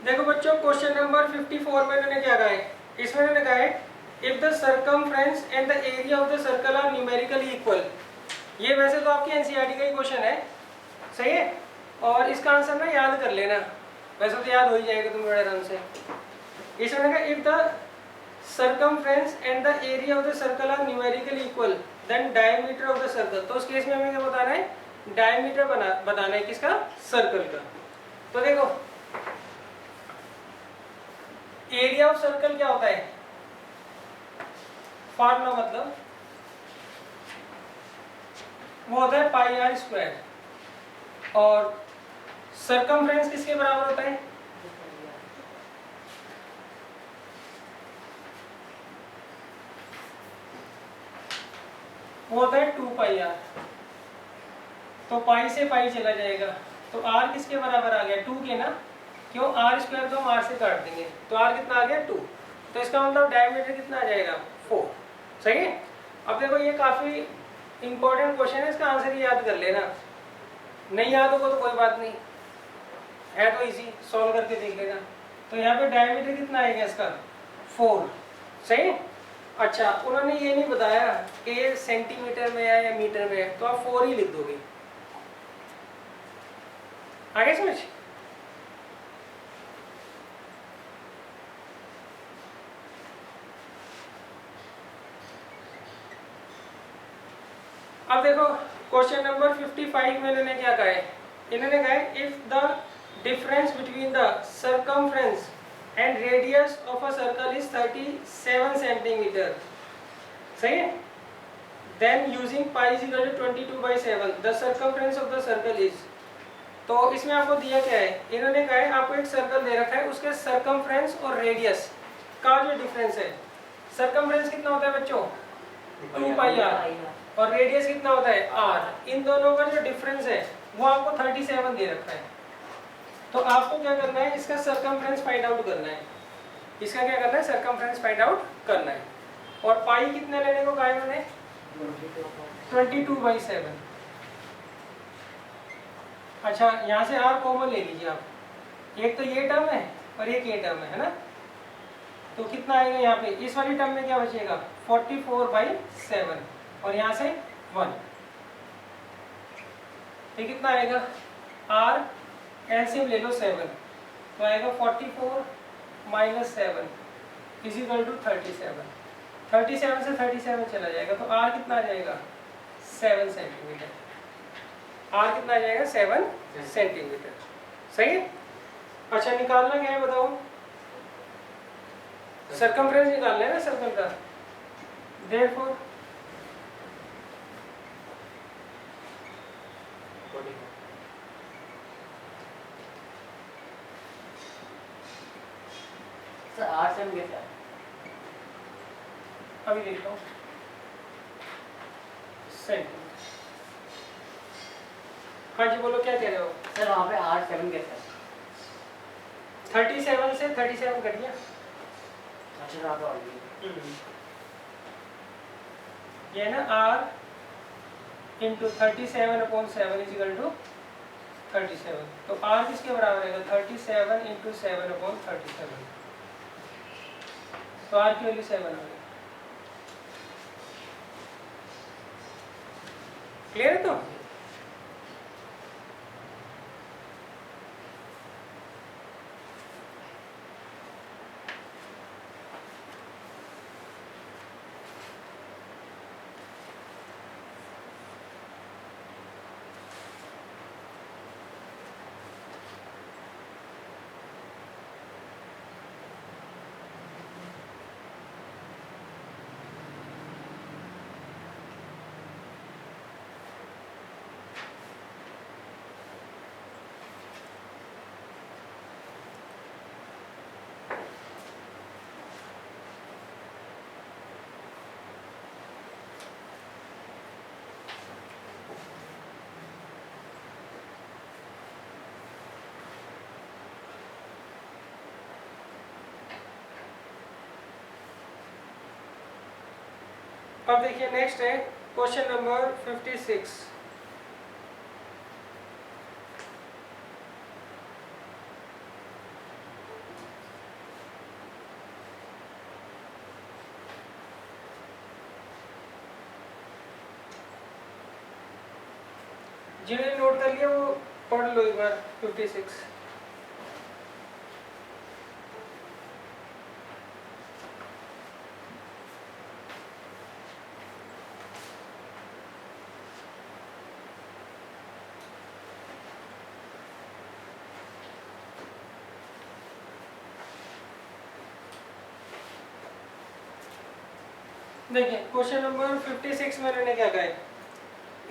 देखो बच्चों question number 54 में इन्होंने क्या कहा है, इसमें इन्होंने कहा है if the circumference and the area of the circle are numerically equal. ये वैसे तो आपकी एनसीईआरटी का ही क्वेश्चन है, सही है, और इसका आंसर ना याद कर लेना, वैसे तो याद हो ही जाएगा तुम बड़े आराम से। इसमें कहा if the circumference and the area of the circle are numerically equal then diameter of the circle. तो उस केस में हमें क्या बताना है, डायमीटर बताना है किसका, सर्कल का। तो देखो एरिया ऑफ सर्कल क्या होता है, फार्मूला मतलब वो होता है पाई आर स्क्वायर, और सर्कमफ्रेंस किसके बराबर होता है, वो होता है 2 पाई आर। तो पाई से पाई चला जाएगा, तो आर किसके बराबर आ गया, 2 के ना, क्यों आर स्क्वायर तो हम आर से काट देंगे, तो आर कितना आ गया 2, तो इसका मतलब डायमीटर कितना आ जाएगा 4, सही है। अब देखो ये काफी इंपॉर्टेंट क्वेश्चन है, इसका आंसर ही याद कर लेना, नहीं याद होगा तो कोई बात नहीं, है तो इजी, सॉल्व करके देख लेना। तो यहाँ पे डायमीटर कितना आएगा इसका 4, सही है। अच्छा उन्होंने ये नहीं बताया कि सेंटीमीटर में है या मीटर में है, तो आप 4 ही लिख दोगे, आगे समझ। अब देखो क्वेश्चन नंबर 55 में इन्होंने क्या कहा है, इन्होंने कहा है if the difference between the circumference and radius of a circle is 37 centimetre, सही है, then using pi is equal to 22/7 the circumference of the circle is. तो इसमें आपको दिया क्या है, इन्होंने कहा है आपको एक सर्कल दे रखा है, उसके सर्कमफ्रेंस और रेडियस का जो डिफरेंस है, सर्कमफ्रेंस कितना होता है बच्चों 2 पाई आर, और रेडियस कितना होता है r, इन दोनों का जो डिफरेंस है वो आपको 37 दे रखा है। तो आपको क्या करना है, इसका सर्कमफ्रेंस फाइंड आउट करना है, इसका क्या करना है, सर्कमफ्रेंस फाइंड आउट करना है। और पाई कितने लेने को कहा है उन्होंने 22/7। अच्छा यहाँ से r कॉमन ले लीजिए आप, एक तो ये टर्म है और एक ये टर्म है ना, तो कितना आएगा यहाँ पे, इस वाली टर्म में क्या बचेगा 44/7, और यहाँ से 1, ये कितना आएगा r एलसीएम ले लो 7, तो आएगा 44 - 7 इज इक्वल टू 37, 37 से 37 चला जाएगा, तो r कितना आ जाएगा 7 सेंटीमीटर, r कितना आ जाएगा 7 सेंटीमीटर, सही है। अच्छा निकालना क्या है बताओ, सर्कमफ्रेंस निकालना है ना सर्कल का, देयरफॉर अभी देखता हूँ सेंटीमीटर। हाँ जी बोलो क्या कह रहे हो सर, वहाँ पे R7 कैसा है? 37 से 37 कट गया, अच्छा आप और ये ना r into 37/7 is equal to 37, तो r किसके बराबर आएगा 37 इंटू 7/37, तो r की वैल्यू 7 आ गई, क्लियर है। तो अब देखिए नेक्स्ट है क्वेश्चन नंबर 56। जिन्होंने नोट कर लिया वो पढ़ लो एक बार 56। देखिए क्वेश्चन नंबर 56 में इन्होंने क्या कहा है,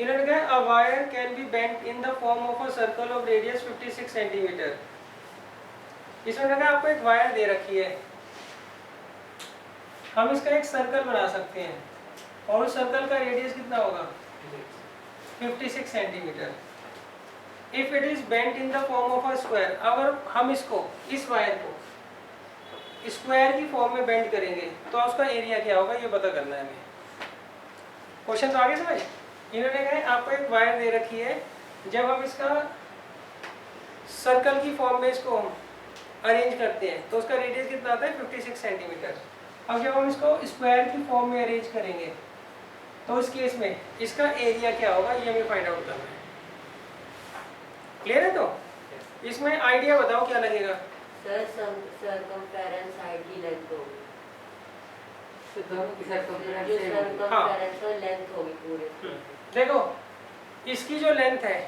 इन्होंने कहा a wire can be bent in the form of a circle of radius 56 centimetre. इसमें कहा आपको एक वायर दे रखी है, हम इसका एक सर्कल बना सकते हैं और उस सर्कल का रेडियस कितना होगा 56 centimetre. If it is bent in the form of a square, अगर हम इसको इस वायर को स्क्वायर की फॉर्म में बेंड करेंगे तो उसका एरिया क्या होगा ये पता करना है हमें। क्वेश्चन तो आगे समझ। इन्होंने कहा आपको एक वायर दे रखी है, जब हम इसका सर्कल की फॉर्म में इसको अरेंज करते हैं तो उसका रेडियस कितना आता है 56 सेंटीमीटर। अब जब हम इसको स्क्वायर की फॉर्म में अरेंज करेंगे तो इस केस में इसका एरिया क्या होगा ये हमें फाइंड आउट करना है। क्लियर है? तो इसमें आइडिया बताओ क्या लगेगा। सर सर्कमफेरेंस साइड की लेंथ होगी, तो दोनों की सर्कमफेरेंस जो सेम होगी। सर्कमफेरेंस और लेंथ होगी पूरे। देखो इसकी जो लेंथ है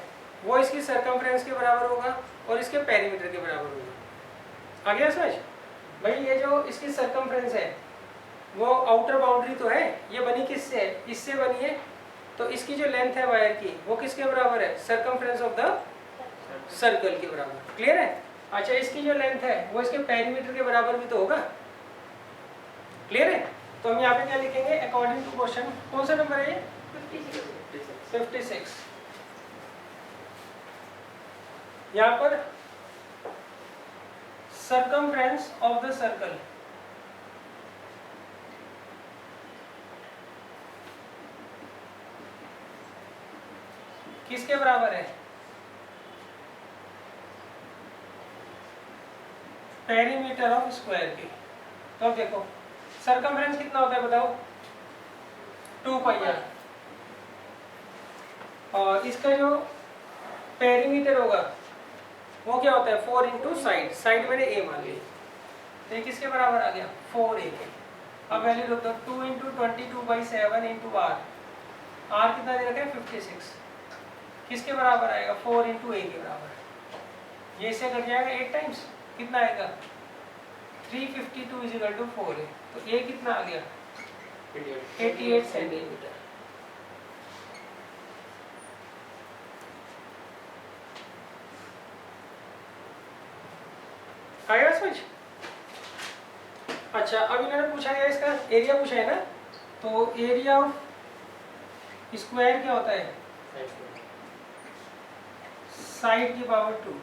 वो इसकी सर्कमफ्रेंस के बराबर होगा और इसके पेरीमीटर के बराबर होगा। आ गया समझ? भाई ये जो इसकी सर्कमफ्रेंस है वो आउटर बाउंड्री तो है, ये बनी किससे है, इससे बनी है, तो इसकी जो लेंथ है वायर की वो किसके बराबर है, सर्कमफ्रेंस ऑफ द सर्कल के बराबर। क्लियर है? अच्छा इसकी जो लेंथ है वो इसके पेरीमीटर के बराबर भी तो होगा। क्लियर है? तो हम यहाँ पे क्या लिखेंगे अकॉर्डिंग टू क्वेश्चन, कौन सा नंबर है ये 56। यहाँ पर सर्कमफ्रेंस ऑफ द सर्कल किसके बराबर है, पेरीमीटर ऑफ स्क्वायर की। तो अब देखो सर्कमफ्रेंस कितना होता है बताओ 2 पाई आर, और इसका जो पेरीमीटर होगा वो क्या होता है 4 इंटू साइड, साइड मैंने ए मान ली, तो ये किसके बराबर आ गया 4a के। अब वैल्यू रख दो 2 इंटू 22/7 इंटू आर, आर कितना दे रखा है 56, किसके बराबर आएगा 4 इंटू ए के बराबर। ये इससे कट जाएगा 8 टाइम्स, कितना आएगा 352 इज इक्वल टू 4a, तो ए कितना आ गया 88 सेंटीमीटर। आएगा समझ? अच्छा अब इन्होंने पूछा गया इसका एरिया पूछा है ना, तो एरिया ऑफ स्क्वायर क्या होता है साइड की पावर 2।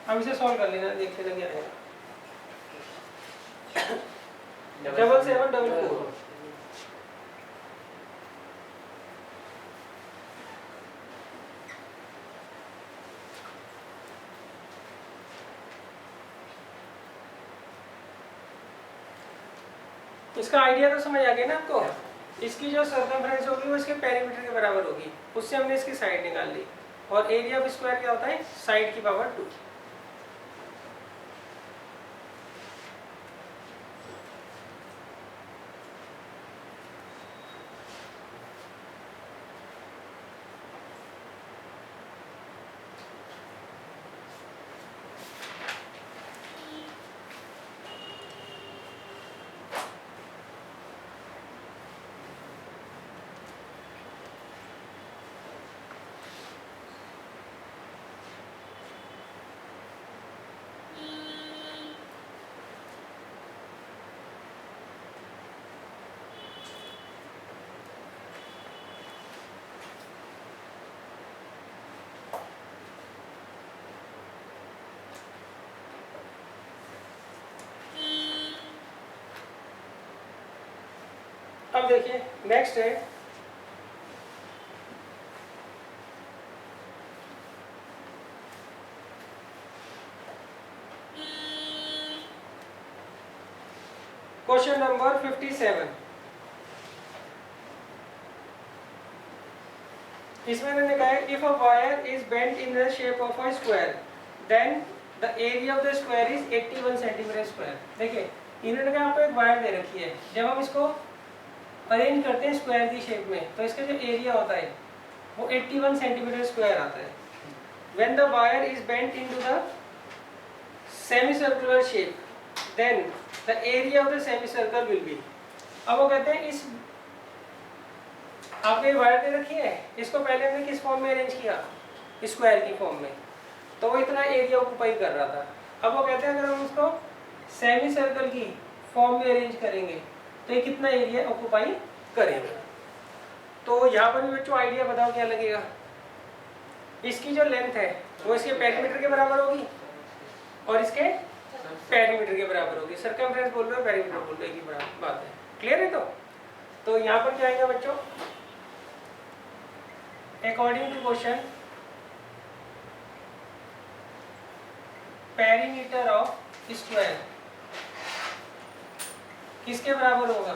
अब इसे सॉल्व कर लेना, देखते लगे आएगा 7744। इसका आइडिया तो समझ आ गया ना आपको। इसकी जो सर्कमफ्रेंस होगी वो इसके पेरीमीटर के बराबर होगी, उससे हमने इसकी साइड निकाल ली, और एरिया ऑफ स्क्वायर क्या होता है साइड की पावर 2। अब देखिए नेक्स्ट है क्वेश्चन नंबर 57। इसमें इन्होंने कहा है if a wire is bent in the shape of a square then the area of the square is 81 centimetre square. देखिए इन्होंने कहा आपको एक वायर दे रखी है, जब हम इसको अरेंज करते हैं स्क्वायर की शेप में तो इसका जो एरिया होता है वो 81 सेंटीमीटर स्क्वायर आता है। When the wire is bent into the semi circular shape then the area of the semi circle will be. अब वो कहते हैं इस आपने वायर दे रखी है, इसको पहले हमने किस फॉर्म में अरेंज किया, स्क्वायर की फॉर्म में, तो वो इतना एरिया ऑक्यूपाई कर रहा था। अब वो कहते हैं अगर हम उसको सेमी सर्कल की फॉर्म में अरेंज करेंगे तो ये कितना एरिया ऑक्यूपाई करेगा। तो यहाँ पर भी बच्चों आइडिया बताओ क्या लगेगा। इसकी जो लेंथ है वो इसके पेरीमीटर के बराबर होगी और इसके पेरीमीटर के बराबर होगी। सर्कमफ्रेंस बोल रहे हो, पेरीमीटर बोल रहे हो, एक ही बराबर बात है। क्लियर है? तो यहाँ पर क्या आएगा बच्चों, according to question perimeter of square किसके बराबर होगा,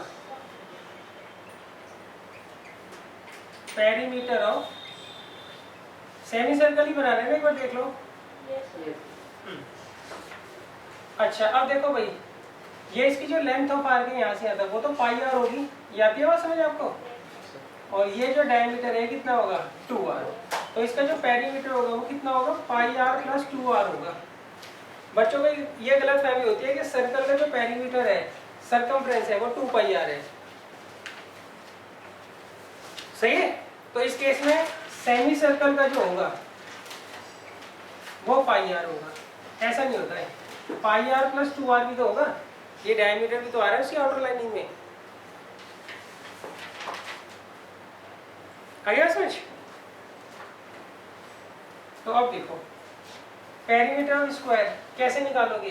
पेरीमीटर ऑफ सेमी सर्कल ही बना रहे हैं, एक बार देख लो। अच्छा अब देखो भाई, ये इसकी जो लेंथ ऑफ आर्क है यहाँ से आता है वो तो पाई आर होगी, ये आती है बात समझ आपको। और ये जो डायमीटर है कितना होगा 2r, तो इसका जो पेरीमीटर होगा वो कितना होगा पाई आर प्लस 2r होगा। बच्चों को ये गलत फहमी होती है कि सर्कल का जो पेरीमीटर है सर्कमफ्रेंस है वो 2 पाई आर है, सही है। तो इस केस में सेमी सर्कल का जो होगा वो पाई आर होगा, ऐसा नहीं होता है, पाई आर प्लस 2r भी तो होगा, ये डायमीटर भी तो आ रहा है उसकी आउटर लाइनिंग में। आ गया समझ? तो अब देखो पेरीमीटर ऑफ स्क्वायर कैसे निकालोगे,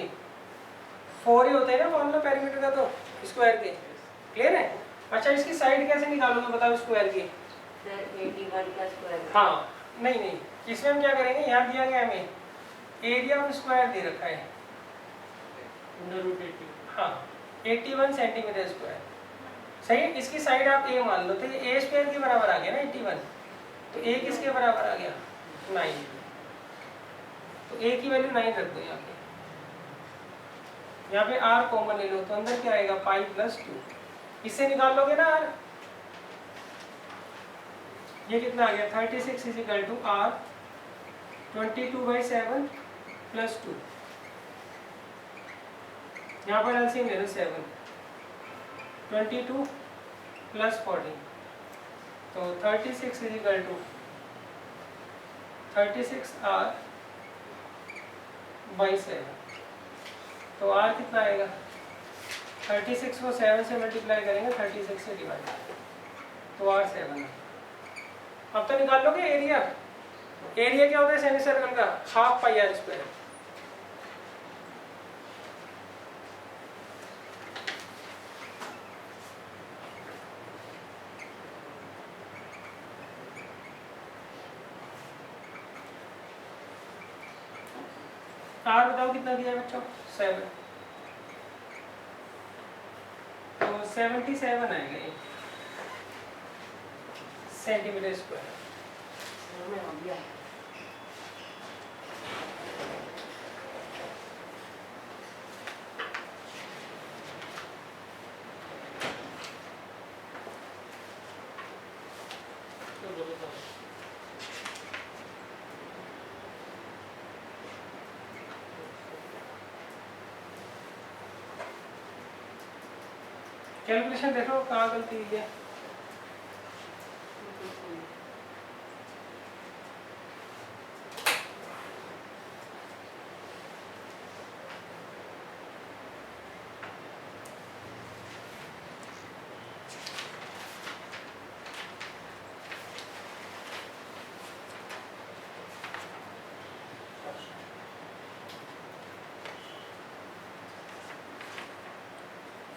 4 ही होता है ना फॉर्मूला पेरीमीटर का तो स्क्वायर के। क्लियर है? अच्छा इसकी साइड कैसे निकालोगे बताओ स्क्वायर की। सर 81 का स्क्वायर। हाँ नहीं, इसमें हम क्या करेंगे, यहाँ दिया गया हमें एरिया ऑफ स्क्वायर दे रखा है, हाँ 81 सेंटीमीटर स्क्वायर, सही है। इसकी साइड आप ए मान लो, तो ये ए स्क्वायर के बराबर आ गया ना 81, तो ए किसके बराबर आ गया 9, तो ए की वैल्यू 9 रख दो यहाँ पे। यहाँ पे आर कॉमन ले लो तो अंदर क्या आएगा पाई प्लस 2, इससे निकाल लोगे ना आर, ये कितना आ गया 36 is equal to r 22/7 plus 2, यहाँ पर एलसीएम ले लो 7, 22 प्लस 14, तो 36 इज इक्वल टू 36r/7, तो r कितना आएगा 36 को 7 से मल्टीप्लाई करेंगे 36 से डिवाइड, तो r 7 है। अब तो निकाल लोगे एरिया, एरिया क्या होता है सेमी सर्कल का, half pi r square. R बताओ कितना दिया है बच्चों 7, तो 77 आएगा ये सेंटीमीटर स्क्वायर। हो गया। कैलकुलेशन देखो कहाँ गलती हुई है।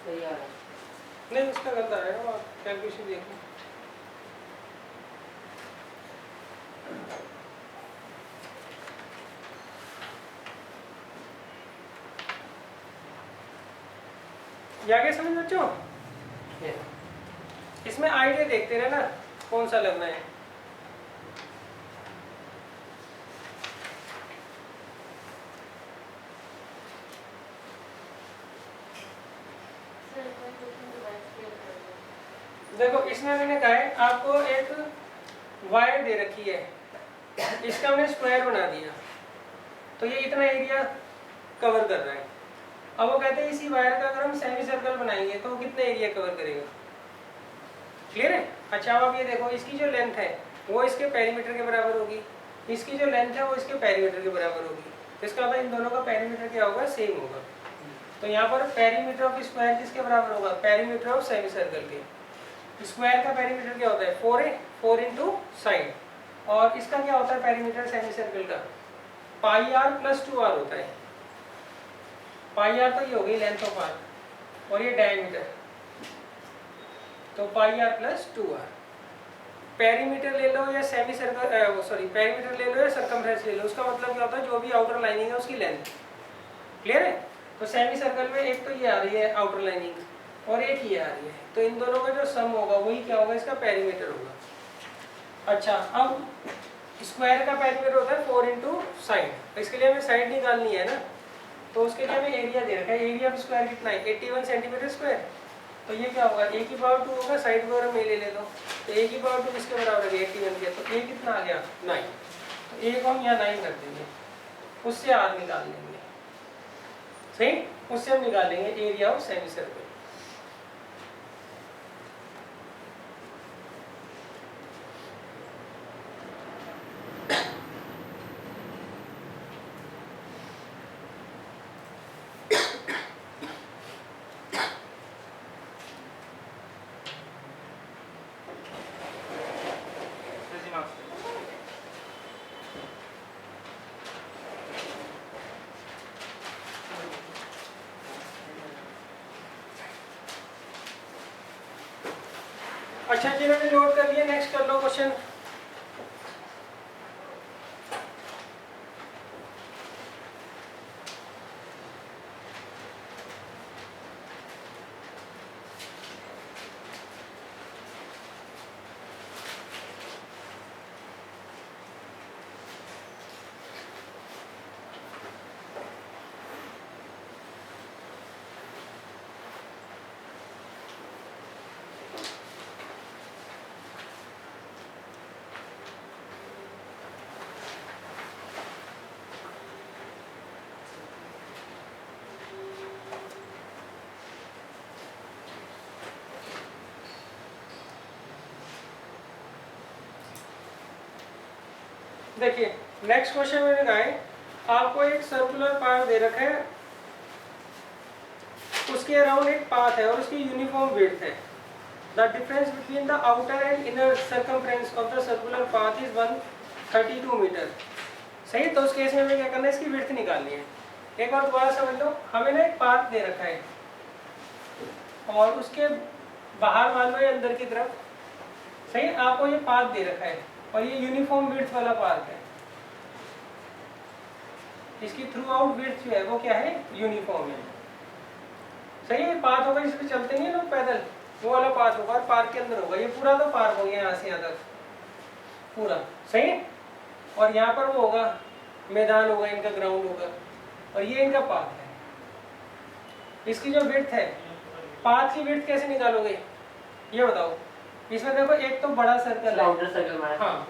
सही आ रहा है। नहीं उसका गलत आ रहा है, कैलकुलेशन देखो। ये आगे समझ बच्चों, इसमें आइडिया देखते रहना कौन सा लगना है। देखो इसमें मैंने कहा है आपको एक वायर दे रखी है, इसका हमने स्क्वायर बना दिया, तो ये इतना एरिया कवर कर रहा है। अब वो कहते हैं इसी वायर का अगर हम सेमी सर्कल बनाएंगे तो वो कितना एरिया कवर करेगा। क्लियर है? अच्छा अब आप ये देखो, इसकी जो लेंथ है वो इसके पेरीमीटर के बराबर होगी, इसकी जो लेंथ है वो इसके पेरीमीटर के बराबर होगी, तो इसका मतलब इन दोनों का पेरीमीटर क्या होगा, सेम होगा। तो यहाँ पर पेरीमीटर ऑफ स्क्वायर किसके बराबर होगा, पेरीमीटर ऑफ सेमी सर्कल के। स्क्वायर का पेरीमीटर क्या होता है 4a, 4 इंटू साइड, और इसका क्या होता है पेरीमीटर सेमी सर्कल का, पाई आर प्लस 2r होता है। पाई आर तो ये हो गई लेंथ ऑफ आर्क और ये डायमीटर, तो पाई आर प्लस 2r। पेरीमीटर ले लो या सेमी सर्कल सॉरी पेरीमीटर ले लो या सर्कमफ्रेंस ले लो, उसका मतलब क्या होता है जो भी आउटर लाइनिंग है उसकी लेंथ। क्लियर है? तो सेमी सर्कल में एक तो ये आ रही है आउटर लाइनिंग और एक ये आ रही है, तो इन दोनों का जो सम होगा वही क्या होगा, इसका पेरीमीटर होगा। अच्छा अब स्क्वायर का पेरीमीटर होता है 4 इंटू साइड, इसके लिए हमें साइड निकालनी है ना, तो उसके लिए हमें एरिया दे रखा है। एरिया ऑफ स्क्वायर कितना है 81 सेंटीमीटर स्क्वायर, तो ये क्या होगा a की पावर 2 होगा, साइड पर हम a ले लेता हूँ, तो a की पावर 2 किसके बराबर है 81 के, तो a कितना आ गया 9, तो a को हम यहाँ 9 कर देंगे, उससे r निकाल लेंगे। सही, उससे हम निकाल लेंगे एरिया ऑफ सेमी सर्कल। अच्छा जिन्होंने नोट कर लिया नेक्स्ट कर लो क्वेश्चन। देखिए नेक्स्ट क्वेश्चन मैंने कहा है आपको एक सर्कुलर पार्ट दे रखा है, उसके अराउंड एक पाथ है और उसकी यूनिफॉर्म विड्थ है। The difference between the outer and inner circumference of the circular path is 132 metre. सही, तो उस केस में हमें क्या करना है, इसकी विड्थ निकालनी है। एक बार दोबारा समझ लो, हमें ना एक पाथ दे रखा है और उसके बाहर मान लो या अंदर की तरफ, सही, आपको ये पाथ दे रखा है और ये यूनिफॉर्म विड्थ वाला पाथ है। इसकी थ्रू आउट विड्थ जो है वो क्या है, यूनिफॉर्म है। सही है, पाथ होगा जिस पे चलते नहीं है लोग पैदल, वो वाला पाथ होगा और पार्क के अंदर होगा। ये पूरा तो पार्क हो गया यहाँ से यहाँ तक पूरा, सही। और यहाँ पर वो होगा मैदान होगा, इनका ग्राउंड होगा और ये इनका पाथ है। इसकी जो विड्थ है, पाथ की विड्थ कैसे निकालोगे ये बताओ। इसमें देखो एक तो बड़ा सर्कल है, हाँ,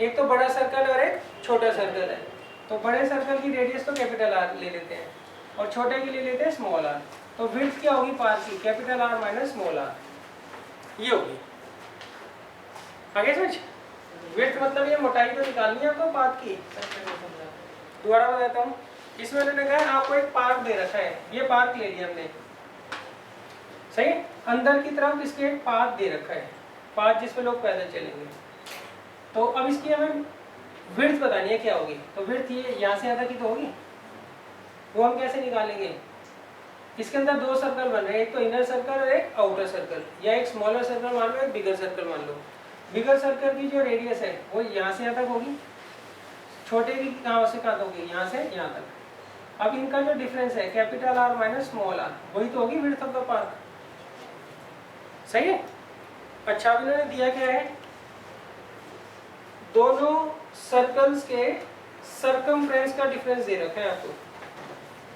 एक तो बड़ा सर्कल और एक छोटा सर्कल है। तो बड़े सर्कल की रेडियस तो कैपिटल आर ले लेते हैं और छोटे की ले लेते हैं स्मॉल आर। तो विड्थ क्या होगी पाथ की, capital R minus small are, ये होगी। आगे समझ, विड्थ मतलब ये मोटाई तो निकालनी है आपको पाथ की। दोबारा बताता हूँ, इसमें मैंने कहा आपको एक पार्क दे रखा है, ये पार्क ले लिया हमने, सही। अंदर की तरफ इसके एक पाथ दे रखा है, पाथ जिस पे लोग पैदल चलेंगे। तो अब इसकी हमें विड्थ बतानी है क्या होगी, तो विड्थ ये यहाँ से यहाँ तक की तो होगी, वो हम कैसे निकालेंगे। इसके अंदर दो सर्कल बन रहे हैं, एक तो इनर सर्कल और एक आउटर सर्कल, या एक स्मॉलर सर्कल मान लो, एक बिगर सर्कल मान लो। बिगर सर्कल की जो रेडियस है वो यहाँ से यहाँ तक होगी, छोटे की कहाँ से कहाँ तक होगी, यहाँ से यहाँ तक। अब इनका जो डिफरेंस है capital R minus small r, वही तो होगी विड्थ ऑफ द पार्क, सही है। अच्छा अब इन्होंने दिया क्या है, दोनों सर्कल्स के सर्कमफ्रेंस का डिफरेंस दे रखा है आपको।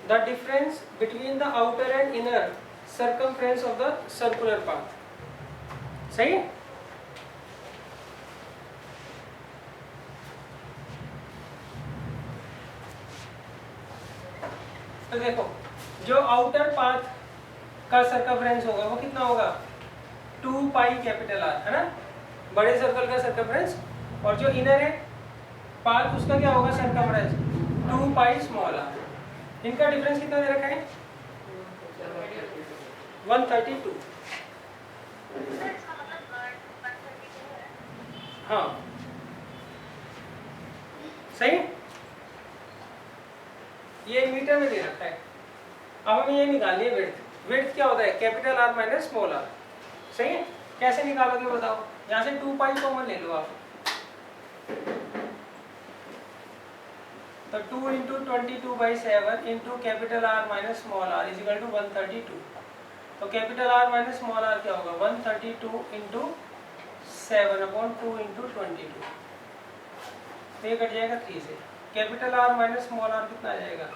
The difference between the outer and inner circumference of the circular path. सही है? तो देखो जो आउटर पाथ का सर्कमफ्रेंस होगा वो कितना होगा 2 पाई कैपिटल आर, है ना, बड़े सर्कल का सर्कमफ्रेंस, और जो इनर है पाथ उसका क्या होगा सर्कमफ्रेंस 2 पाई स्मॉल आर। इनका डिफरेंस कितना दे रखा है 132। हाँ सही, ये मीटर में दे रखा है। अब हमें ये निकालनी है विड्थ। विड्थ क्या होता है capital R minus small r. सही है, कैसे निकालोगे बताओ। यहाँ से 2 पाई कॉमन ले लो आप, तो 2 into 22/7 into capital R minus small r is equal to 132। तो capital R minus small r क्या होगा 132 इंटू 7/2 इंटू 22, तो ये कट जाएगा 3 से। Capital R minus small r कितना आ जाएगा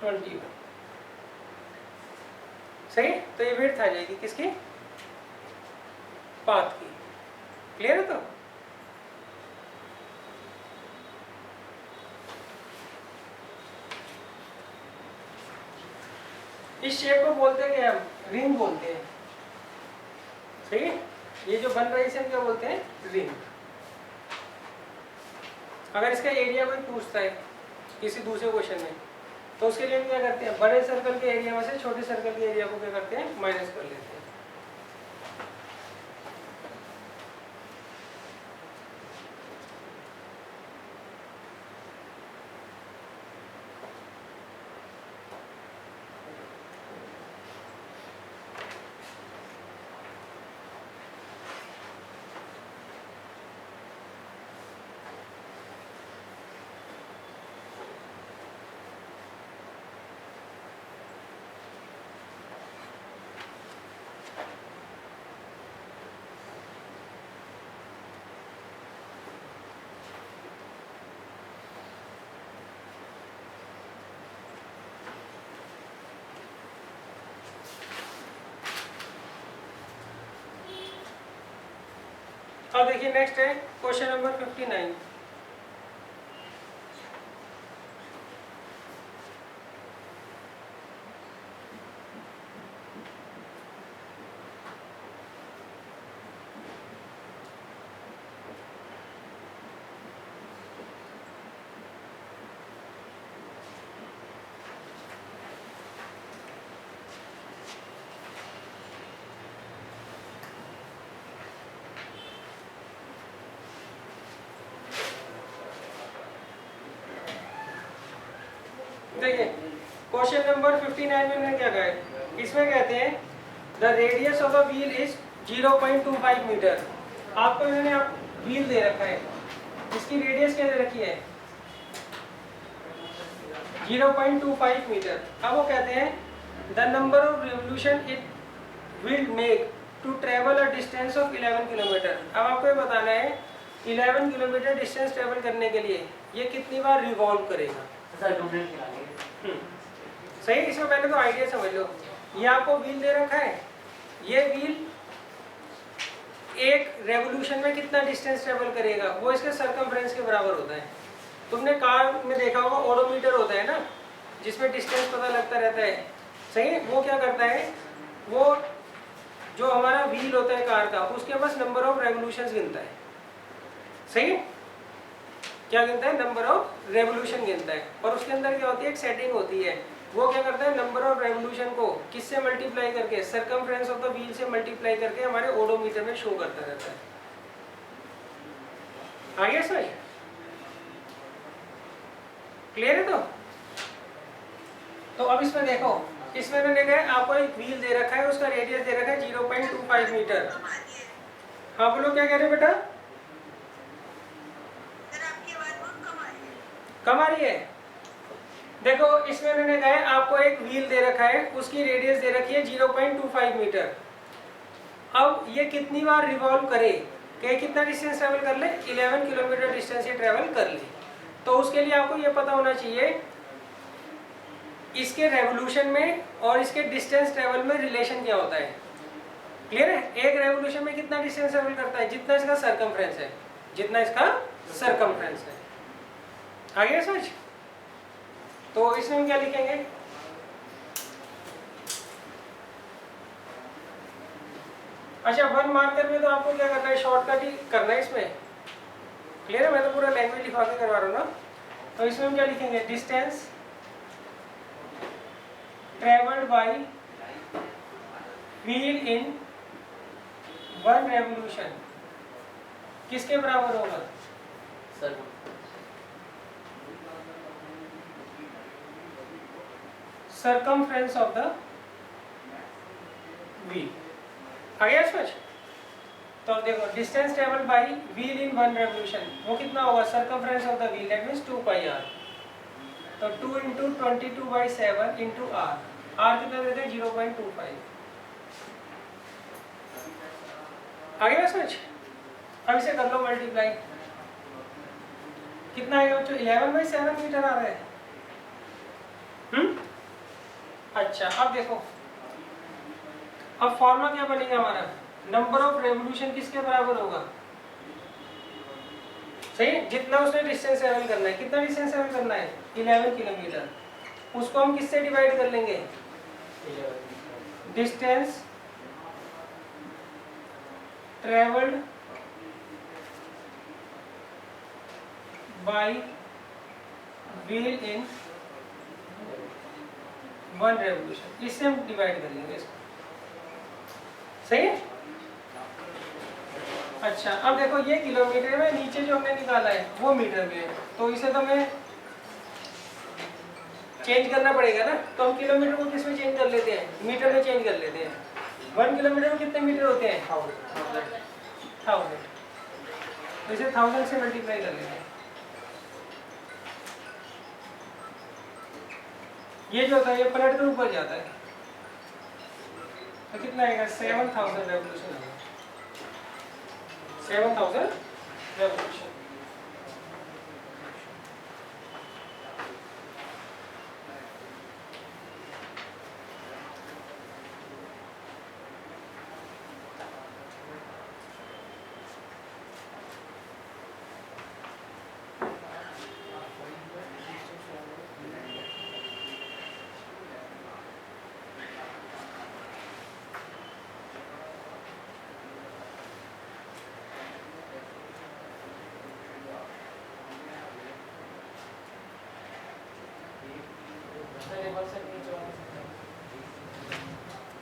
21। सही, तो ये विड्थ आ जाएगी किसकी पाथ की। क्लियर है? तो इस शेप को बोलते हैं क्या हम रिंग बोलते हैं। सही है, ये जो बन रही है क्या बोलते हैं रिंग। अगर इसका एरिया कोई पूछता है किसी दूसरे क्वेश्चन में तो उसके लिए क्या करते हैं बड़े सर्कल के एरिया में से छोटे सर्कल के एरिया को क्या करते हैं माइनस कर लेते हैं। अब देखिए नेक्स्ट है क्वेश्चन नंबर 59। देखिए क्वेश्चन नंबर 59 में क्या कहा है, इसमें कहते हैं the radius of the wheel is 0.25 metre. आपको इन्होंने आप व्हील दे रखा है, इसकी रेडियस क्या दे रखी है 0.25 मीटर। अब वो कहते हैं the number of revolution it will make to travel a distance of 11 kilometre. अब आपको ये बताना है 11 किलोमीटर डिस्टेंस ट्रेवल करने के लिए ये कितनी बार रिवॉल्व करेगा। सही, इसमें पहले तो आइडिया समझ लो। ये आपको व्हील दे रखा है, ये व्हील एक रेवोल्यूशन में कितना डिस्टेंस ट्रेवल करेगा वो इसके सर्कमफ्रेंस के बराबर होता है। तुमने कार में देखा होगा ओडोमीटर होता है ना, जिसमें डिस्टेंस पता लगता रहता है। सही, वो क्या करता है, वो जो हमारा व्हील होता है कार का उसके पास नंबर ऑफ रेवोल्यूशंस गिनता है। सही, क्या गिनता है नंबर ऑफ रेवोल्यूशन गिनता है, और उसके अंदर क्या होती है एक सेटिंग होती है, वो क्या करता है नंबर ऑफ रेवोल्यूशन को किससे मल्टीप्लाई करके सर्कमफ्रेंस ऑफ द व्हील से मल्टीप्लाई करके हमारे ओडोमीटर में शो करता रहता है। आगे समझ क्लियर है? तो अब इसमें देखो, इसमें मैंने कहा आपको एक व्हील दे रखा है, उसका रेडियस दे रखा है 0.25 मीटर। हाँ बोलो क्या कह रहे बेटा, कम आ रही है? देखो इसमें मैंने कहा है आपको एक व्हील दे रखा है, उसकी रेडियस दे रखी है 0.25 मीटर। अब ये कितनी बार रिवॉल्व करे कि कितना डिस्टेंस ट्रेवल कर ले 11 किलोमीटर डिस्टेंस ये ट्रेवल कर ले। तो उसके लिए आपको ये पता होना चाहिए इसके रेवोल्यूशन में और इसके डिस्टेंस ट्रेवल में रिलेशन क्या होता है। क्लियर है? एक रेवोल्यूशन में कितना डिस्टेंस ट्रेवल करता है? जितना इसका सर्कमफ्रेंस है, जितना इसका सर्कमफ्रेंस है। आ गया समझ? तो इसमें हम क्या लिखेंगे? अच्छा, 1 मार्कर में तो आपको क्या करना है, शॉर्टकट ही करना है इसमें। क्लियर है? मैं तो पूरा लैंग्वेज लिखा के करवा रहा हूँ ना। तो इसमें हम क्या लिखेंगे? Distance travelled by wheel in 1 revolution किसके बराबर होगा? Circumference of the wheel. आ गया समझ? तो अब देखो, distance travelled by wheel in 1 revolution वो कितना होगा? Circumference of the wheel, that means 2 pi r। तो 2 × 22/7 × r, r कितना देते हैं? 0.25। आ गया समझ? अब इसे कर लो मल्टीप्लाई, कितना आएगा बच्चों? 11/7 मीटर आ रहा है। अच्छा, अब देखो, अब फॉर्मूला क्या बनेगा हमारा? नंबर ऑफ रेवोल्यूशन किसके बराबर होगा? सही है? जितना उसने डिस्टेंस ट्रेवल करना है, कितना डिस्टेंस ट्रेवल करना है? 11 किलोमीटर। उसको हम किससे डिवाइड कर लेंगे? Distance travelled by wheel in 1 revolution, इससे हम डिवाइड कर लेंगे इसको। सही है? अच्छा, अब देखो, ये किलोमीटर में, नीचे जो हमने निकाला है वो मीटर में है, तो इसे तो हमें चेंज करना पड़ेगा ना। तो हम किलोमीटर को किस में चेंज कर लेते हैं? मीटर में चेंज कर लेते हैं। 1 किलोमीटर में कितने मीटर होते हैं? 1000। तो इसे 1000 से मल्टीप्लाई कर लेते हैं। ये जो होता है ये पलट कर ऊपर जाता है, तो कितना आएगा? 7000 रेवोल्यूशन आएगा। 7000 रेवोल्यूशन।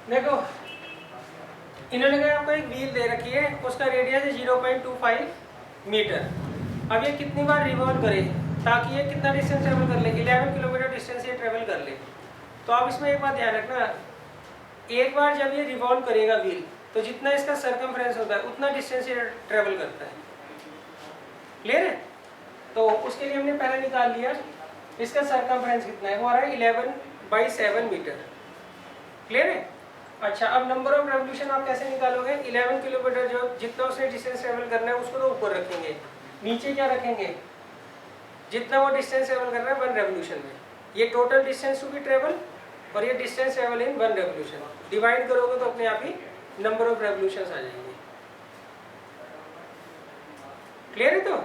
देखो, इन्होंने कहा आपको एक व्हील दे रखी है, उसका रेडियस है 0.25 मीटर। अब ये कितनी बार रिवॉल्व करे ताकि ये कितना डिस्टेंस ट्रेवल कर ले? 11 किलोमीटर डिस्टेंस ये ट्रेवल कर ले। तो आप इसमें एक बात ध्यान रखना, एक बार जब ये रिवॉल्व करेगा व्हील, तो जितना इसका सर्कमफ्रेंस होता है उतना डिस्टेंस ये ट्रेवल करता है। क्लियर है? तो उसके लिए हमने पहले निकाल लिया इसका सर्कमफ्रेंस कितना है, वो आ रहा है 11/7 मीटर। क्लियर है? अच्छा, अब नंबर ऑफ रेवोल्यूशन आप कैसे निकालोगे? 11 किलोमीटर जो जितना उसने डिस्टेंस ट्रेवल करना है उसको तो ऊपर रखेंगे, नीचे क्या रखेंगे? जितना वो डिस्टेंस ट्रेवल कर रहा है 1 रेवोल्यूशन में। ये total distance to be travel और ये distance travel in 1 revolution. Divide करोगे तो अपने आप ही नंबर ऑफ रेवोल्यूशन आ जाएंगे। क्लियर है? तो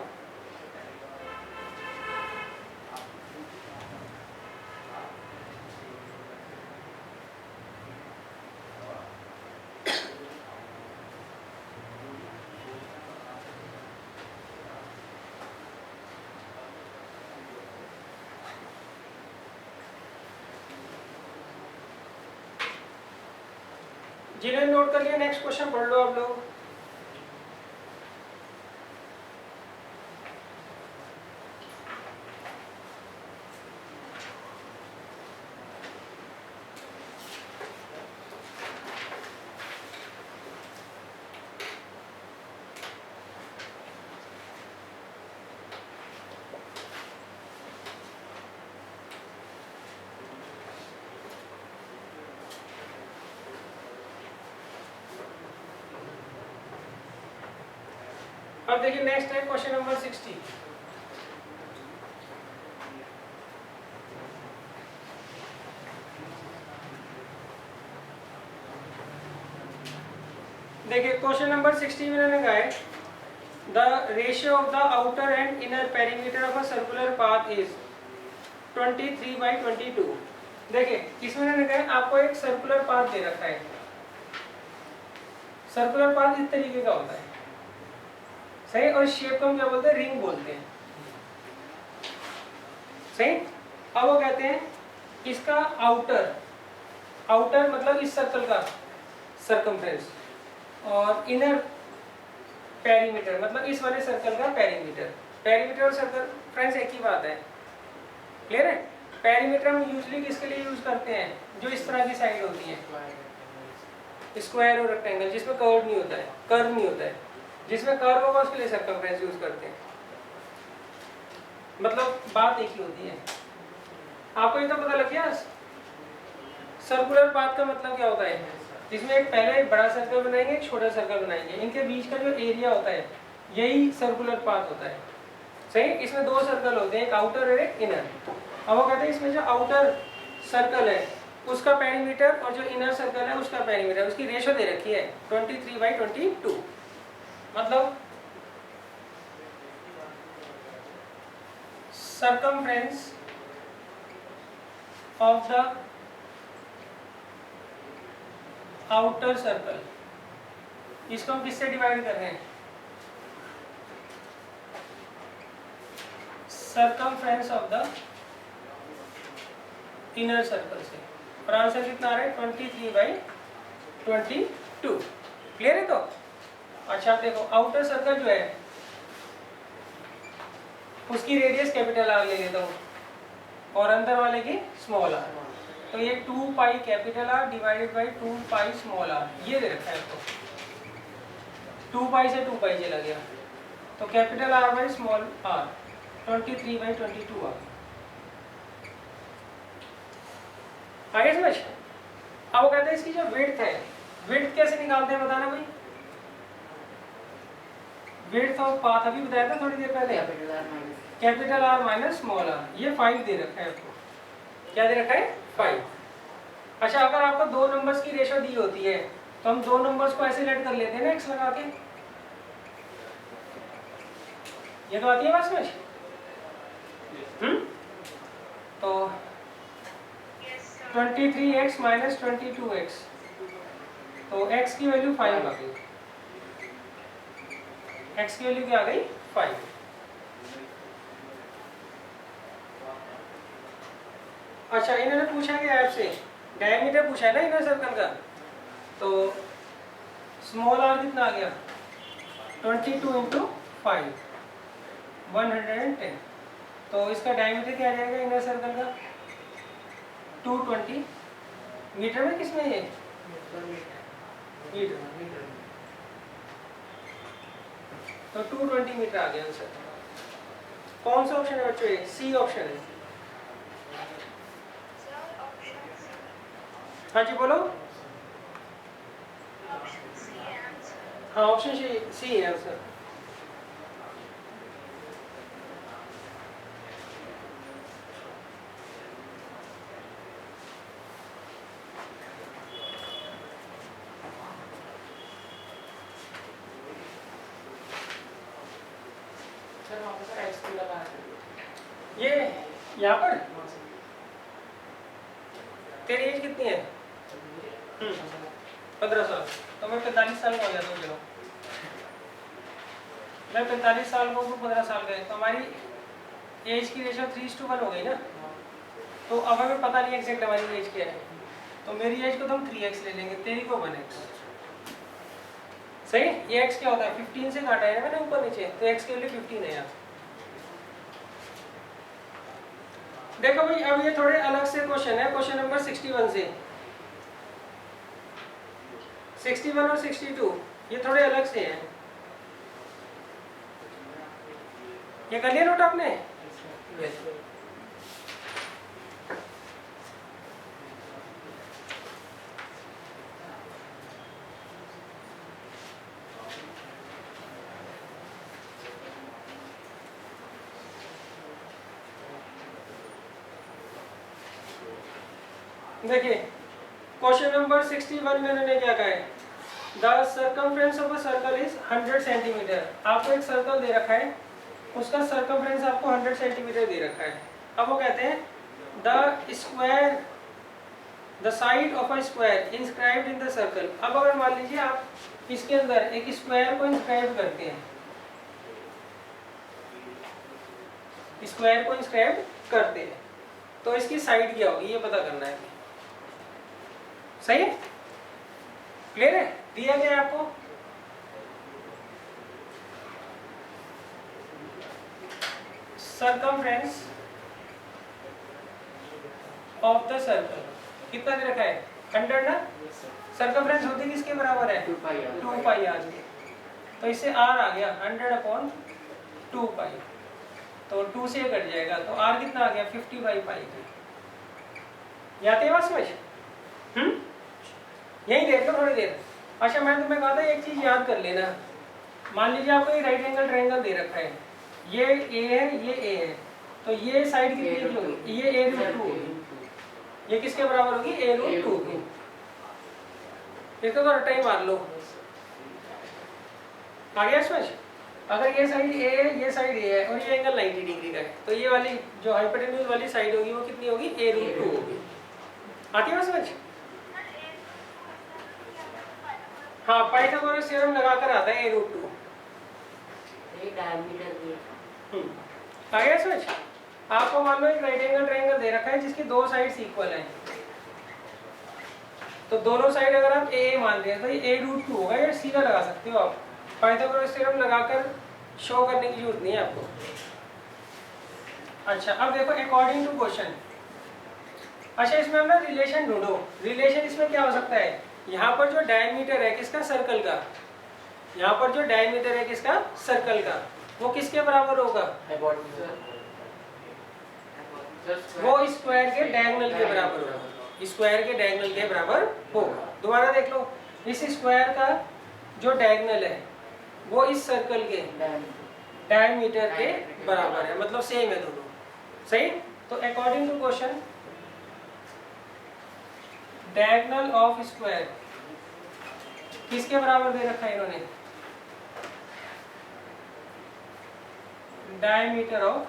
जिन्हें नोट कर लिया, नेक्स्ट क्वेश्चन पढ़ लो आप लोग। अब देखिए, नेक्स्ट है क्वेश्चन नंबर 60। देखिए क्वेश्चन नंबर 60 में मैंने कहा है the ratio of the outer and inner perimeter of a circular path is 23/22। देखिए इसमें मैंने कहा है आपको एक सर्कुलर पाथ दे रखा है। सर्कुलर पाथ इस तरीके का होता है, सही, और शेप को हम क्या बोलते हैं, रिंग बोलते हैं, सही। अब वो कहते हैं इसका आउटर, आउटर मतलब इस सर्कल का सर्कमफ्रेंस, और इनर पेरीमीटर मतलब इस वाले सर्कल का पेरीमीटर। पेरीमीटर और सर्कमफ्रेंस एक ही बात है, क्लियर है। पेरीमीटर हम यूजली किसके लिए यूज करते हैं, जो इस तरह की साइड होती है, स्क्वायर और रेक्टेंगल, जिसमें कर्व नहीं होता है, कर्व नहीं होता है, जिसमें कर्व होगा उसके लिए सर्कमफ्रेंस यूज करते हैं। मतलब बात एक ही होती है। आपको ये तो पता लग गया सर्कुलर पाथ का मतलब क्या होता है। इसमें एक पहले एक बड़ा सर्कल बनाएंगे, एक छोटा सर्कल बनाएंगे, इनके बीच का जो एरिया होता है यही सर्कुलर पाथ होता है, सही। इसमें दो सर्कल होते हैं, एक आउटर और एक इनर। अब वो कहते हैं इसमें जो आउटर सर्कल है उसका पेरीमीटर और जो इनर सर्कल है उसका पेरीमीटर, उसकी रेशो दे रखी है 23/22। मतलब circumference of the outer circle, इसको हम किससे डिवाइड कर रहे हैं, circumference of the inner circle से, और आंसर कितना आ रहा है 23/22। क्लियर है। तो अच्छा देखो आउटर सर्कल जो है उसकी रेडियस कैपिटल आर ले लेता हूँ और अंदर वाले की स्मॉल आर, तो ये 2 pi capital R divided by 2 pi small are, ये दे रखा है आपको। 2 पाई से 2 पाई चला गया तो capital R by small R 23/22 आ गया। आगे समझ। अब वो कहते हैं इसकी जो विड्थ है, विड्थ कैसे निकालते हैं बताना भाई। विड्थ ऑफ पाथ अभी बताया था थोड़ी देर पहले, capital R minus small are, ये 5 दे रखा है आपको। क्या दे रखा है 5। अच्छा अगर आपको दो नंबर्स की रेशो दी होती है तो हम दो नंबर्स को ऐसे लेट कर लेते हैं ना एक्स लगा के, ये तो आती है बात समझ। तो 23x माइनस 22x, तो x की वैल्यू 5 आ गई, x की वैल्यू क्या आ गई 5। अच्छा इन्होंने पूछा कि आपसे डायमीटर पूछा है ना इनर सर्कल का, तो स्मॉल आर कितना आ गया 22 इंटू 5 110, तो इसका डायमीटर क्या आ जाएगा इनर सर्कल का 220 मीटर में, किसमें ये मीटर, तो 220 मीटर आ गया आंसर। कौन सा ऑप्शन है बच्चों, ये सी ऑप्शन है। हाँ जी बोलो। हाँ ऑप्शन सी है आंसर। ये यहाँ पर तेरी एज कितनी है 15 साल, तो मैं 45 साल का हो जाता हूँ। चलो मैं 45 साल को 15 साल का है, तो हमारी एज की रेशो 3:1 हो गई ना। तो अब हमें पता नहीं एग्जैक्ट हमारी एज क्या है, तो मेरी एज को तो हम 3x ले लेंगे, तेरी को 1x, सही। ये x क्या होता है 15 से काटा है ना मैंने ऊपर नीचे, तो x के लिए 15 है यहाँ। देखो भाई अब ये थोड़े अलग से क्वेश्चन है, क्वेश्चन नंबर 61 से 61 और 62 ये थोड़े अलग से हैं। ये कर लिया नोट आपने। देखिए क्वेश्चन नंबर 61 में मैंने क्या कहा है, the circumference of a circle is 100 centimetre. आपको एक सर्कल दे रखा है, उसका सर्कमफ्रेंस आपको 100 सेंटीमीटर दे रखा है। अब वो कहते हैं the square, the side of a square inscribed in the circle. अब अगर मान लीजिए आप इसके अंदर एक स्क्वायर को इंस्क्राइब करते हैं, स्क्वायर को इंस्क्राइब करते हैं, तो इसकी साइड क्या होगी ये पता करना है। सही है, क्लियर है, दिया गया है आपको। सर्कमफ्रेंस ऑफ द सर्कल कितना दे रखा है, 100 ना। सर्कमफ्रेंस होती किसके बराबर है, 2 पाई 2 पाई आर। तो इससे आर आ गया 100/2 पाई, तो 2 से कट जाएगा, तो आर कितना आ गया 50/पाई। याद है बात समझ? यही देख लो थोड़ी देर। अच्छा मैंने तुम्हें कहा था एक चीज याद कर लेना। मान लीजिए आपको एक राइट एंगल ट्रायंगल दे रखा है, ये ए है, ये ए है, तो ये साइड कितनी की होगी, ये a√2 होगी। ये किसके बराबर होगी, a√2 की। इसको तो रट्टा ही मार लो, आ गया समझ। अगर ये साइड ए है, ये साइड ए है और ये एंगल 90 डिग्री का है, तो ये वाली जो हाइपोटेन्यूज वाली साइड होगी वो कितनी होगी, a√2 होगी। आती है समझ? हाँ, पाइथागोरस थ्योरम लगाकर आता है a√2। ये डायमीटर भी आ गया समझ? आपको मान लो एक राइट एंगल ट्रायंगल दे रखा है जिसकी दो साइड्स इक्वल हैं, तो दोनों साइड अगर आप ए मान रहे हैं तो ये a√2 होगा, ये सीधा लगा सकते हो आप। पाइथागोरस थ्योरम लगाकर शो करने की जरूरत नहीं है आपको। अच्छा अब देखो अकॉर्डिंग टू क्वेश्चन। अच्छा इसमें हम ना रिलेशन ढूंढो। रिलेशन इसमें क्या हो सकता है, यहाँ पर जो डायमीटर है किसका, सर्कल का, यहाँ पर जो डायमीटर है किसका, सर्कल का, वो किसके बराबर होगा, वो स्क्वायर के डायगोनल के बराबर होगा। स्क्वायर के डायगोनल के बराबर होगा। दोबारा देख लो, इस स्क्वायर का जो डायगोनल है वो इस सर्कल के डायमीटर के बराबर है, मतलब सेम है दोनों। सही। तो according to question diagonal of square किसके बराबर दे रखा है इन्होंने, डायमीटर ऑफ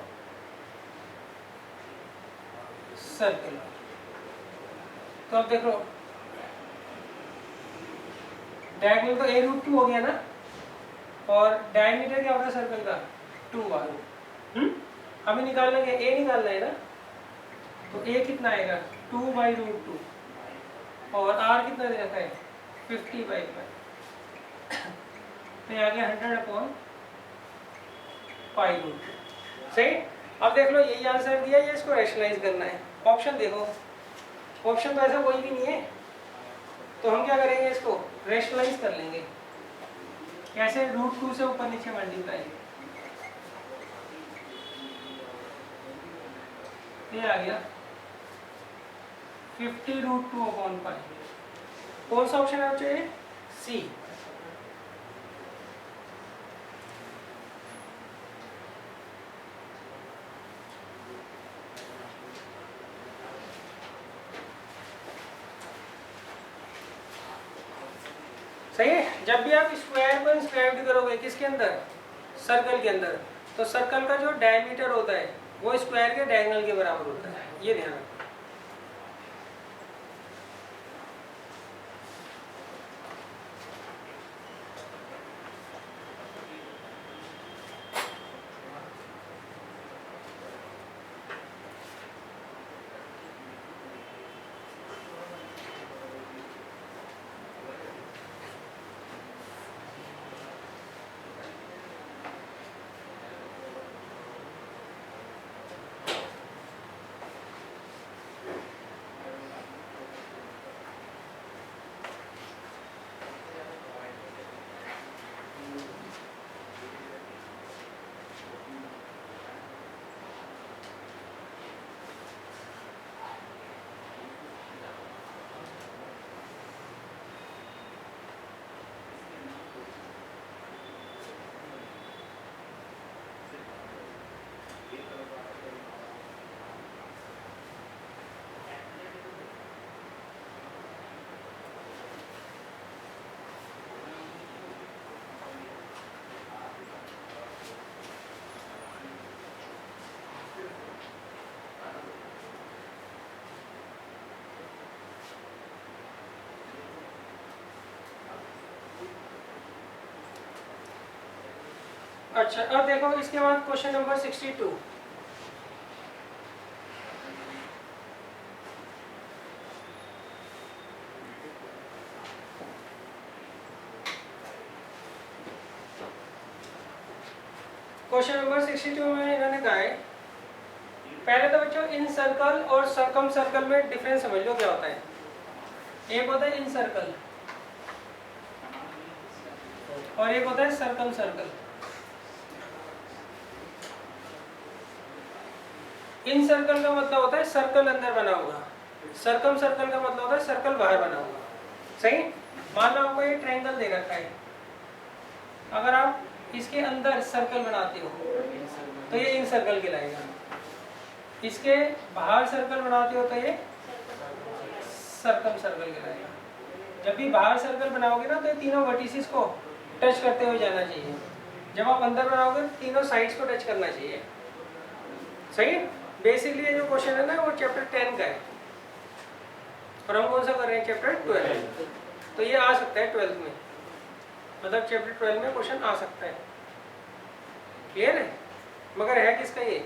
सर्कल। तो अब देखो डायगोनल तो a√2 हो गया ना, और डायमीटर क्या होता है सर्कल का, 2r। हमें निकालना क्या, a निकालना है ना, तो a कितना आएगा 2/√2 और r कितना दे रखा है 50/पाई, तो ये आ गया 100/π√2। सही। अब देख लो यही आंसर दिया, ये इसको रैशनलाइज करना है। ऑप्शन देखो, ऑप्शन तो ऐसा कोई भी नहीं है, तो हम क्या करेंगे, इसको रैशनलाइज कर लेंगे। कैसे, √2 से ऊपर नीचे मल्टीप्लाई, ये आ गया 50√2/π। कौन सा ऑप्शन है चाहिए, सी। सही है। जब भी आप स्क्वायर को इंस्क्राइब करोगे किसके अंदर, सर्कल के अंदर, तो सर्कल का जो डायमीटर होता है वो स्क्वायर के डायगोनल के बराबर होता है, ये ध्यान रखो। अच्छा अब देखो इसके बाद क्वेश्चन नंबर 62। क्वेश्चन नंबर 62 में इन्होंने कहा है, पहले तो बच्चों इन सर्कल और सर्कम सर्कल में डिफरेंस समझ लो क्या होता है। एक होता है इन सर्कल और एक होता है सर्कम सर्कल। इन सर्कल का मतलब होता है सर्कल अंदर बना हुआ, सर्कम सर्कल का मतलब होता है सर्कल बाहर बना हुआ। सही। मान लो आपको ये ट्रायंगल दे रखा है, अगर आप इसके अंदर सर्कल बनाते हो तो ये इन सर्कल कहलाएगा, इसके बाहर सर्कल बनाते हो तो ये सर्कम सर्कल कहलाएगा। जब भी बाहर सर्कल बनाओगे ना तो ये तीनों वर्टिसेस को टच करते हुए जाना चाहिए, जब आप अंदर बनाओगे तो तीनों साइड्स को टच करना चाहिए। सही। बेसिकली ये जो क्वेश्चन है ना वो चैप्टर 10 का है और हम कौन सा कर रहे हैं, चैप्टर 12। तो ये आ सकता है 12th में, मतलब चैप्टर 12 में क्वेश्चन आ सकता है। क्लियर है। मगर है किसका, ये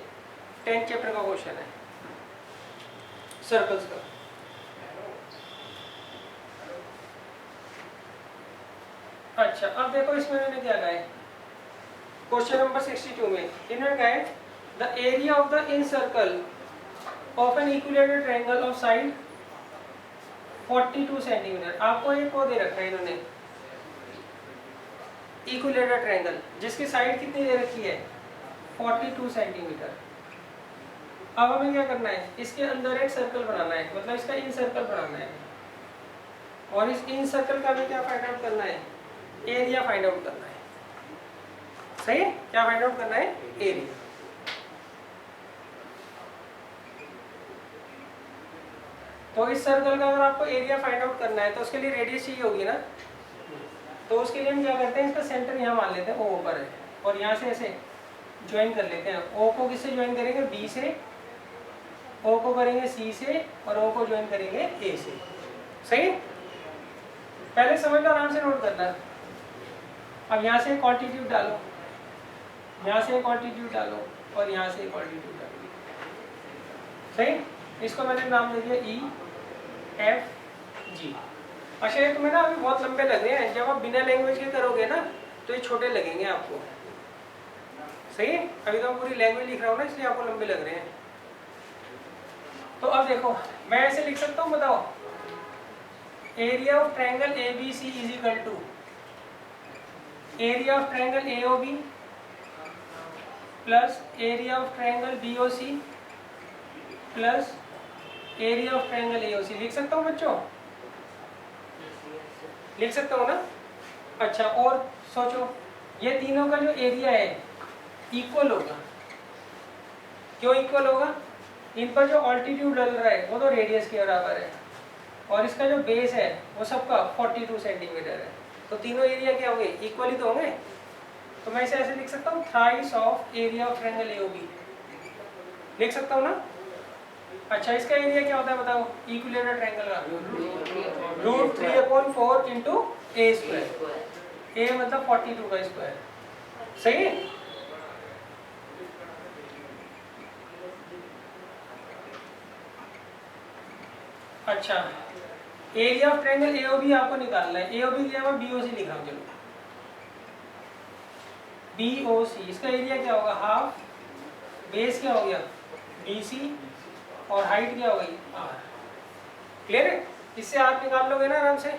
10th चैप्टर का क्वेश्चन है, सर्कल्स का। अच्छा अब देखो इसमें मैंने क्या कहा है, क्वेश्चन नंबर 62 में इन्होंने कहा है the area of the in circle of an equilateral triangle of side 42 centimetre. आपको एक वो दे रखा है इन्होंने, इक्विलेटरल ट्रायंगल जिसकी साइड कितनी दे रखी है, 42 सेंटीमीटर। अब हमें क्या करना है, इसके अंदर एक सर्कल बनाना है, मतलब इसका इन सर्कल बनाना है और इस इन सर्कल का हमें क्या फाइंड आउट करना है, एरिया फाइंड आउट करना है। सही है। क्या फाइंड आउट करना है, एरिया। तो इस सर्कल का अगर आपको एरिया फाइंड आउट करना है तो उसके लिए रेडियस चाहिए होगी ना, तो उसके लिए हम क्या करते हैं, इसका सेंटर यहाँ मान लेते हैं, ओ ऊपर है और यहाँ से ऐसे ज्वाइन कर लेते हैं। ओ को किससे ज्वाइन करेंगे, बी से, ओ को करेंगे सी से और ओ को ज्वाइन करेंगे ए से। सही। पहले समझ लो, आराम से नोट करना। अब यहाँ से एक ऑल्टीट्यूड डालो, यहाँ से एक ऑल्टीट्यूड डालो और यहाँ से एक ऑल्टीट्यूड डालो। सही। इसको मैंने नाम दे दिया ई एफ जी। अच्छा ये तुम्हें ना अभी बहुत लंबे लग रहे हैं, जब आप बिना लैंग्वेज के करोगे ना तो ये छोटे लगेंगे आपको। सही है। अभी तो मैं पूरी लैंग्वेज लिख रहा हूँ ना, इसलिए आपको लंबे लग रहे हैं। तो अब देखो मैं ऐसे लिख सकता हूँ, बताओ, area of triangle A B C is equal to area of triangle A O B plus area of triangle B O C plus area of triangle A O C. लिख सकता हूँ बच्चों, लिख सकता हूँ ना। अच्छा और सोचो, ये तीनों का जो एरिया है इक्वल होगा। क्यों इक्वल होगा, इन पर जो ऑल्टीट्यूड डल रहा है वो तो रेडियस के बराबर है और इसका जो बेस है वो सबका 42 सेंटीमीटर है, तो तीनों एरिया क्या होंगे, इक्वल ही तो होंगे। तो मैं इसे ऐसे लिख सकता हूँ, thrice of area of triangle AOB. लिख सकता हूँ ना। अच्छा इसका एरिया क्या होता है बताओ, इक्विलेटरल ट्रायंगल का √3/4 इंटू ए स्क्वायर। ए मतलब 42 का स्क्वायर। सही है। अच्छा एरिया ऑफ ट्रायंगल एओबी आपको निकालना है। एओबी लिया मैं बीओसी लिख रहा हूँ, चलो बीओसी। इसका एरिया क्या होगा, हाफ, बेस क्या हो गया बीसी और हाइट क्या हो गई आर। क्लियर है। इससे आप निकाल लोगे ना आराम से।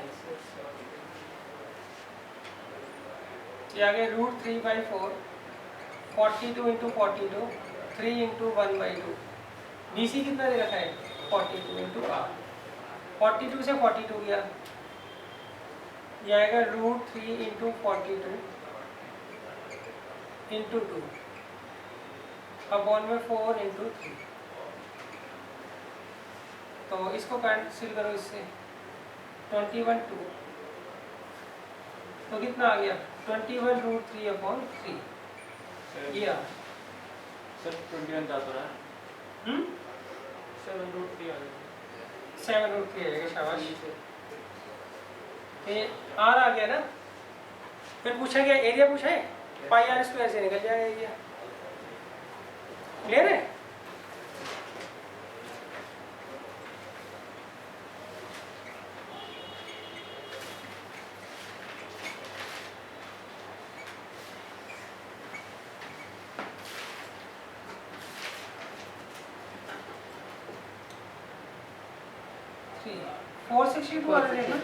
ये आ गया √3/4 42 इंटू 42 3 इंटू 1/2। बीसी कितना दे रखा है 42 इंटू आर। 42 से 42 गया, ये आएगा √3 इंटू 42 इंटू 2 अपॉन में 4 इंटू 3। तो इसको कैंसिल करो इससे, 21 2 तो कितना आ गया 21 √3/3। ये सर 21 जा तो रहा है 7√3 आ गया। 7√3 आएगा, शाबाश। ये आर आ गया ना। फिर पूछा गया एरिया, पूछा है पाई आर स्क्वायर से निकल जाएगा एरिया। क्लियर है? See, 462 आ रहा है ना?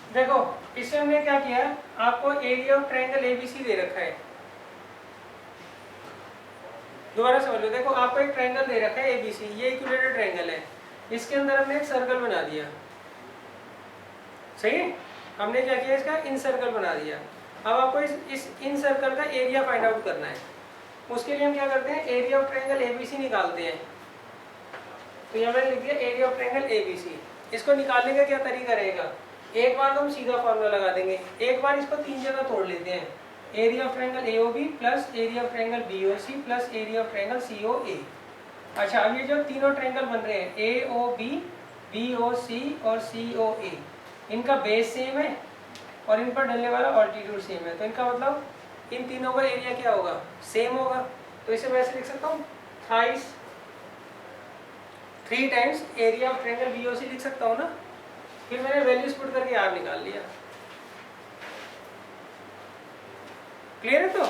देखो इसमें हमने क्या किया, आपको एरिया ऑफ ट्रायंगल एबीसी दे रखा है। दोबारा समझ लो, देखो आपको एक ट्रायंगल दे रखा है एबीसी, ये इक्विलेटरल ट्रायंगल है, इसके अंदर हमने एक सर्कल बना दिया। सही है? हमने क्या किया, इसका इन सर्कल बना दिया। अब आपको इस इन सर्कल का एरिया फाइंड आउट करना है। उसके लिए हम क्या करते हैं, एरिया ऑफ ट्रायंगल एबीसी निकालते हैं। तो यहाँ मैंने लिख दिया एरिया ऑफ ट्रायंगल एबीसी। इसको निकालने का क्या तरीका रहेगा, एक बार तो हम सीधा फॉर्मूला लगा देंगे, एक बार इसको 3 जगह तोड़ लेते हैं। Area of triangle AOB plus area of triangle BOC plus area of triangle COA. अच्छा, अब ये जो तीनों ट्रायंगल बन रहे हैं एओबी, बीओसी और सीओए, इनका बेस सेम है और इन पर डलने वाला ऑल्टीट्यूड सेम है, तो इनका मतलब इन तीनों का एरिया क्या होगा, सेम होगा। तो इसे मैं ऐसे लिख सकता हूँ, thrice 3 times area of triangle BOC लिख सकता हूँ ना। फिर मैंने वैल्यूज पुट करके आर निकाल लिया। क्लियर है? तो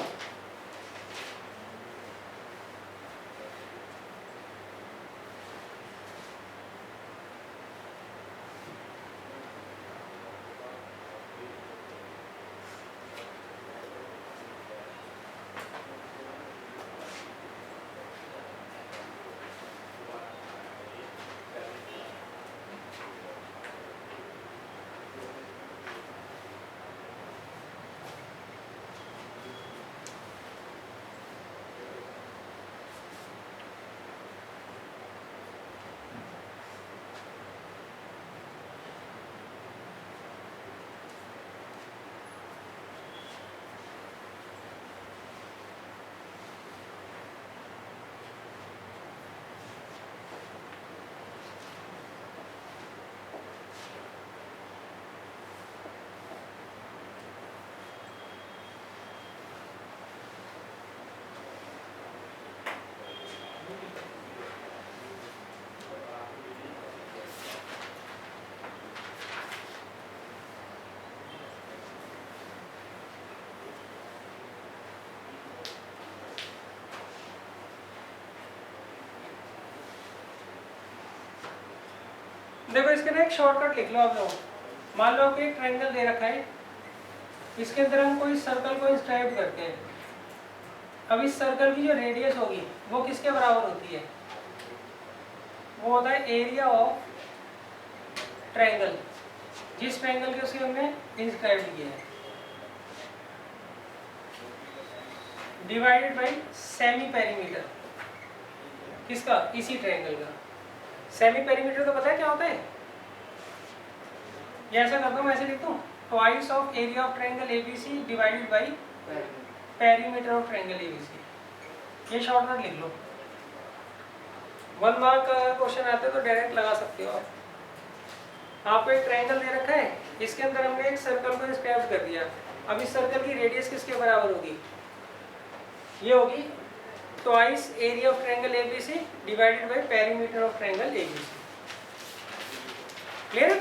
देखो इसके ना एक शॉर्टकट लिख लो आप लोग। मान लो कि एक ट्रायंगल दे रखा है, इसके अंदर हम कोई सर्कल को इंस्क्राइब करते हैं। अब इस सर्कल की जो रेडियस होगी वो किसके बराबर होती है, वो होता है एरिया ऑफ ट्रायंगल, जिस ट्रायंगल के उसके हमने इंस्क्राइब किया है, डिवाइडेड बाई सेमी पेरीमीटर। किसका, इसी ट्रायंगल का। सेमी पेरीमीटर तो पता है क्या होता है, ये ऐसा करता हूँ, ऐसे लिखता हूँ, twice of area of triangle ABC divided by perimeter of triangle ABC. ये शॉर्टकट लिख लो। 1 मार्क का क्वेश्चन आता है तो डायरेक्ट लगा सकते हो आप। आपको एक ट्रायंगल दे रखा है, इसके अंदर हमने एक सर्कल को इंस्क्राइब कर दिया। अब इस सर्कल की रेडियस किसके बराबर होगी, ये होगी twice area of triangle ABC divided by perimeter of triangle ABC. Clear है?